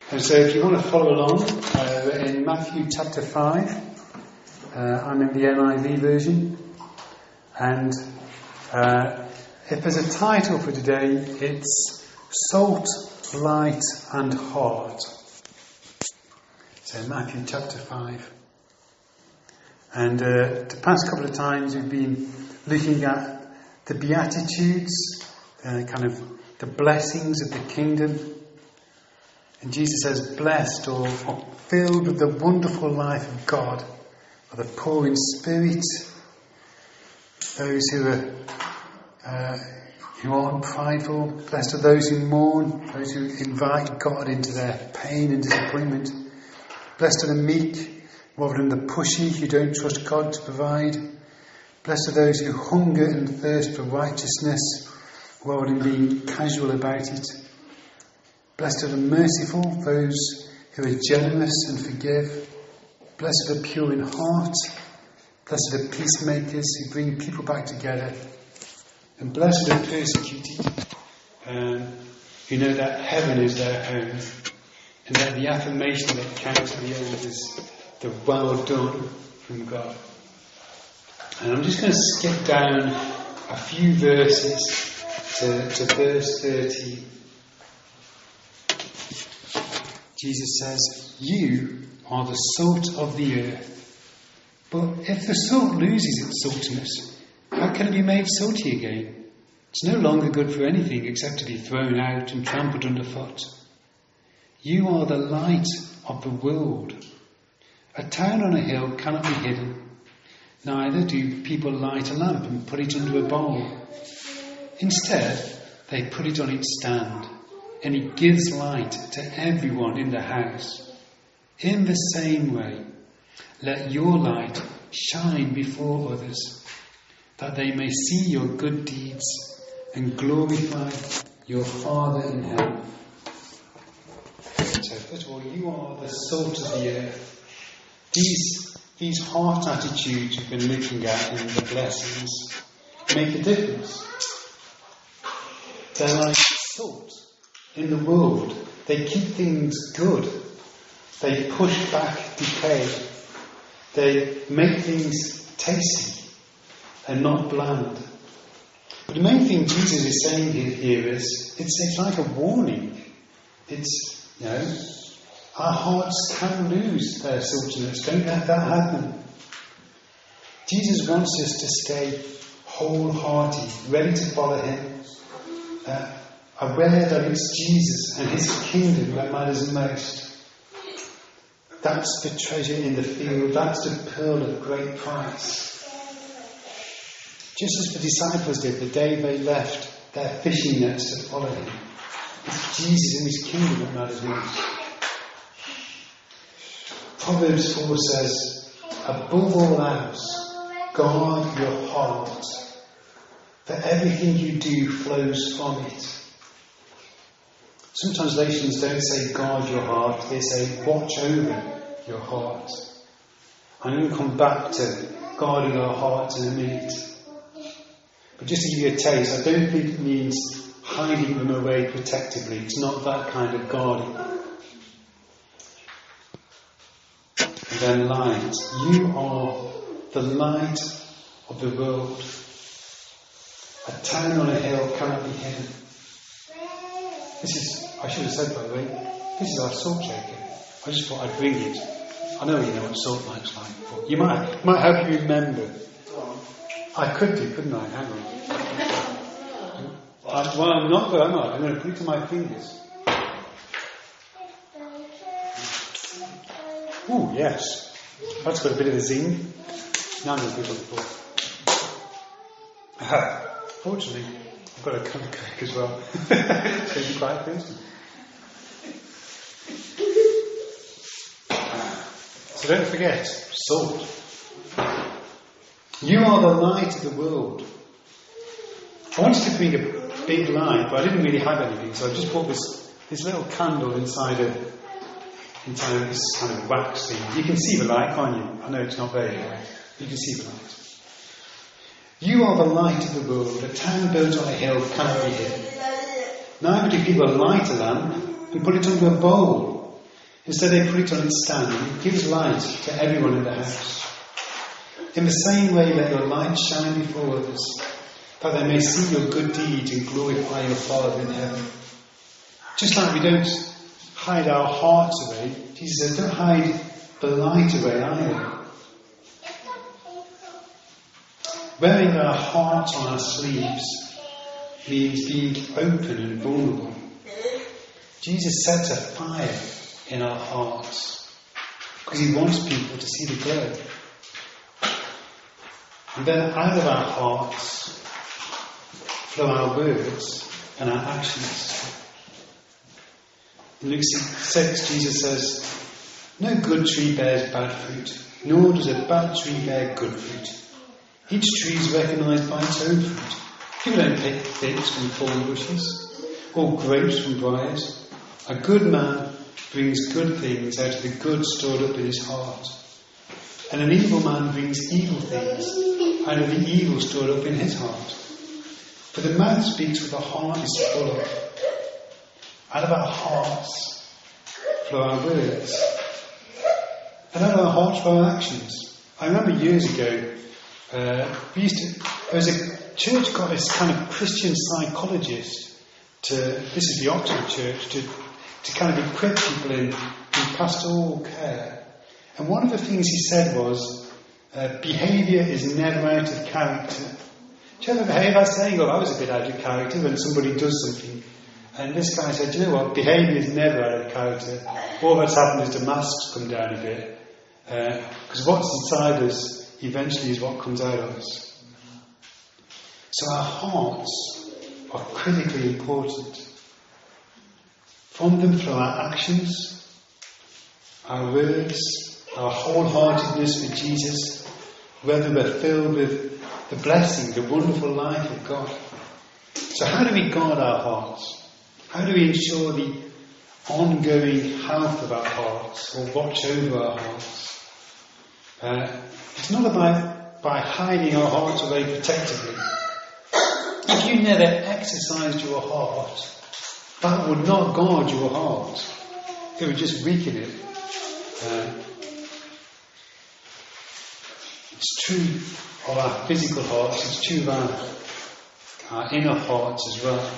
And so if you want to follow along, in Matthew chapter 5, I'm in the NIV version, and if there's a title for today, it's Salt, Light and Heart. So Matthew chapter 5. And the past couple of times we've been looking at the Beatitudes, kind of the blessings of the kingdom. And Jesus says, blessed or filled with the wonderful life of God are the poor in spirit, those who aren't prideful, blessed are those who mourn, those who invite God into their pain and disappointment. Blessed are the meek, rather than the pushy who don't trust God to provide. Blessed are those who hunger and thirst for righteousness, rather than being casual about it. Blessed are the merciful, those who are generous and forgive. Blessed are the pure in heart. Blessed are the peacemakers who bring people back together. And blessed are the persecuted, who know that heaven is their home, and that the affirmation that counts at the end is the well done from God. And I'm just going to skip down a few verses to verse 30. Jesus says, you are the salt of the earth. But if the salt loses its saltiness, how can it be made salty again? It's no longer good for anything except to be thrown out and trampled underfoot. You are the light of the world. A town on a hill cannot be hidden. Neither do people light a lamp and put it under a bowl. Instead, they put it on its stand, and it gives light to everyone in the house. In the same way, let your light shine before others, that they may see your good deeds and glorify your Father in heaven. So first of all, you are the salt of the earth. These heart attitudes we've been looking at in the blessings make a difference. They're like salt in the world. They keep things good. They push back decay. They make things tasty and not bland. But the main thing Jesus is saying here is, it's like a warning. It's, our hearts can lose their saltiness. Don't let that happen. Jesus wants us to stay wholehearted, ready to follow him, aware that it's Jesus and his kingdom that matters most. That's the treasure in the field. That's the pearl of great price. Just as the disciples did the day they left their fishing nets to follow him. It's Jesus and his kingdom that matters most. Proverbs 4 says, above all else, guard your heart, for everything you do flows from it. Some translations don't say guard your heart, they say watch over your heart. I'm going to come back to guarding our hearts in a minute. But just to give you a taste, I don't think it means hiding them away protectively. It's not that kind of guarding. And then light. You are the light of the world. A town on a hill cannot be hidden. I should have said, by the way, this is our salt shaker. I just thought I'd bring it. I know you know what salt looks like, but you might help you remember. I could do, couldn't I? Hang on. Well, I'm not going to, I'm going to put it to my fingers. Ooh, yes. That's got a bit of a zing. Now I'm going to put it on the floor. Fortunately, I've got a cup of cake as well. So you quite thirsty. So don't forget, salt. You are the light of the world. I wanted to bring a big light, but I didn't really have anything, so I just bought this little candle inside this kind of wax thing. You can see the light, can't you? I know it's not very bright. You can see the light. You are the light of the world. A town built on a hill cannot be hidden. Neither do people light a lamp and put it under a bowl. Instead they put it on its stand and it gives light to everyone in the house. In the same way let your light shine before others, that they may see your good deeds and glorify your Father in heaven. Just like we don't hide our hearts away, Jesus says don't hide the light away either. Wearing our hearts on our sleeves means being open and vulnerable. Jesus sets a fire in our hearts because he wants people to see the glow. And then out of our hearts flow our words and our actions. In Luke 6, Jesus says, no good tree bears bad fruit, nor does a bad tree bear good fruit. Each tree is recognised by its own fruit. People don't pick figs from thorn bushes, or grapes from briars. A good man brings good things out of the good stored up in his heart. And an evil man brings evil things out of the evil stored up in his heart. For the mouth speaks what the heart is full of. Out of our hearts flow our words. And out of our hearts flow our actions. I remember years ago, there was a church got this kind of Christian psychologist this is the Oxford church, to kind of equip people in pastoral care. And one of the things he said was, behaviour is never out of character. Do you ever hear that saying, oh, that was a bit out of character, when somebody does something? And this guy said, do you know what, behaviour is never out of character. All that's happened is the masks come down a bit. Because what's inside us eventually is what comes out of us. So our hearts are critically important. From them flow our actions, our words, our wholeheartedness for Jesus, whether we're filled with the blessing, the wonderful life of God. So how do we guard our hearts? How do we ensure the ongoing health of our hearts, or watch over our hearts? It's not about by hiding our hearts away protectively. If you never exercised your heart, that would not guard your heart. It would just weaken it. It's true of our physical hearts, it's true of our inner hearts as well.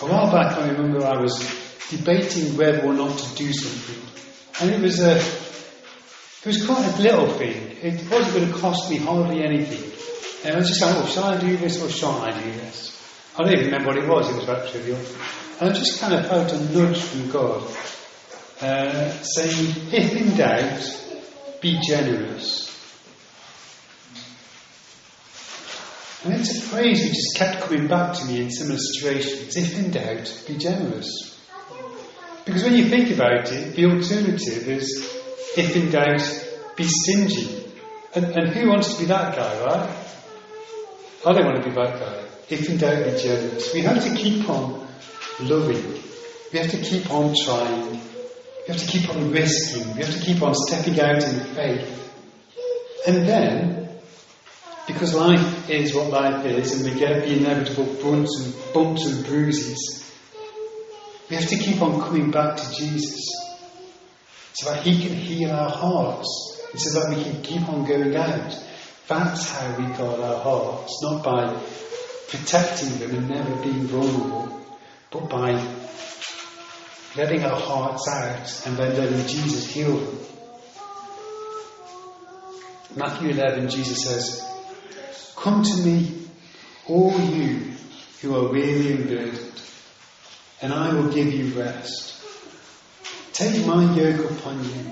A while back I remember I was debating whether or not to do something. And it was quite a little thing. It wasn't going to cost me hardly anything. And I was just like, oh, shall I do this or shan't I do this? I don't even remember what it was about trivial. And I just kind of felt a nudge from God saying, if in doubt, be generous. And it's a phrase which has kept coming back to me in similar situations. If in doubt, be generous. Because when you think about it, the alternative is, if in doubt, be stingy. And who wants to be that guy, right? I don't want to be that guy. If in doubt, be generous. We have to keep on loving. We have to keep on trying. We have to keep on risking. We have to keep on stepping out in faith. And then, because life is what life is, and we get the inevitable bumps and bruises, we have to keep on coming back to Jesus, so that he can heal our hearts, and so that we can keep on going out. That's how we guard our hearts, not by protecting them and never being vulnerable, but by letting our hearts out and then letting Jesus heal them. Matthew 11, Jesus says, come to me, all you who are weary and burdened, and I will give you rest. Take my yoke upon you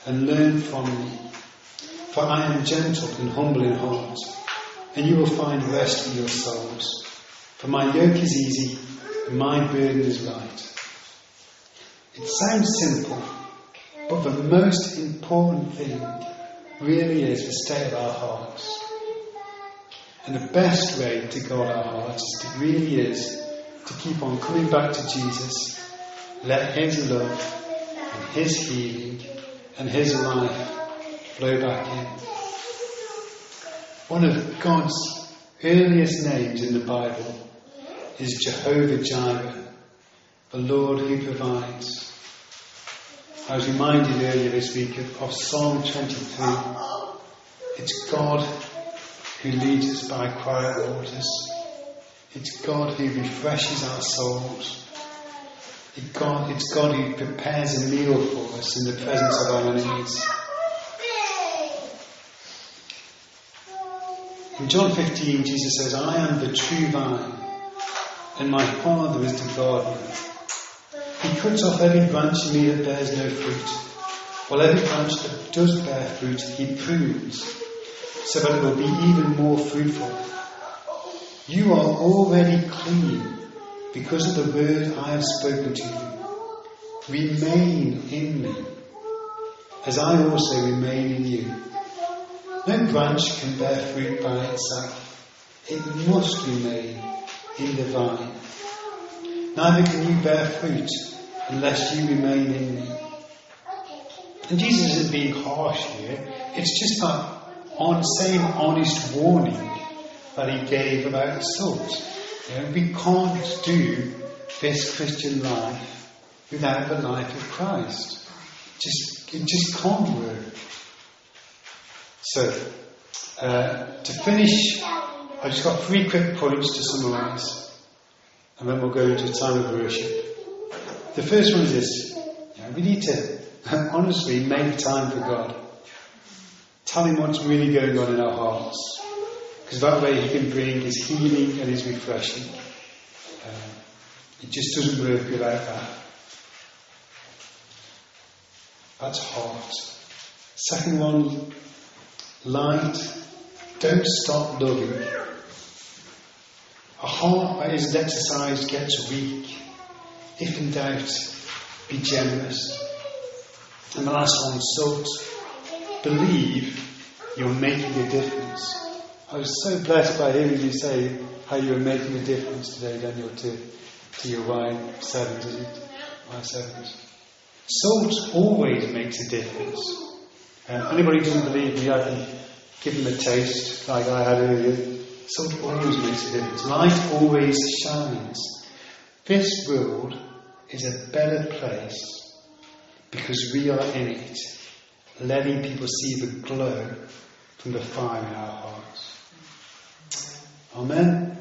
and learn from me, for I am gentle and humble in heart, and you will find rest for your souls. For my yoke is easy and my burden is light. It sounds simple, but the most important thing really is the state of our hearts. And the best way to guard our hearts really is to keep on coming back to Jesus, let his love and his healing and his life flow back in. One of God's earliest names in the Bible is Jehovah Jireh, the Lord who provides. I was reminded earlier this week of Psalm 23. It's God who leads us by quiet waters. It's God who refreshes our souls. It's God who prepares a meal for us in the presence of our enemies. In John 15, Jesus says, I am the true vine, and my Father is the gardener. He cuts off every branch in me that bears no fruit, while every branch that does bear fruit, he prunes, so that it will be even more fruitful. You are already clean because of the word I have spoken to you. Remain in me, as I also remain in you. No branch can bear fruit by itself. It must remain in the vine. Neither can you bear fruit unless you remain in me. And Jesus isn't being harsh here. It's just that same honest warning that he gave about salt. We can't do this Christian life without the life of Christ. It just can't work. So, to finish, I've just got 3 quick points to summarise, and then we'll go into a time of worship. The first one is this: we need to honestly make time for God. Tell him what's really going on in our hearts, because that way he can bring his healing and his refreshing. It just doesn't work without that. That's heart. Second one, light. Don't stop loving. A heart that isn't exercised gets weak. If in doubt, be generous. And the last one, salt. Believe you're making a difference. I was so blessed by hearing you say how you were making a difference today, Daniel, to your Y7s, is it? Y7s. Salt always makes a difference. Anybody who doesn't believe me, I can give them a taste like I had earlier. Salt always makes a difference. Light always shines. This world is a better place because we are in it, letting people see the glow from the fire in our hearts. Amen.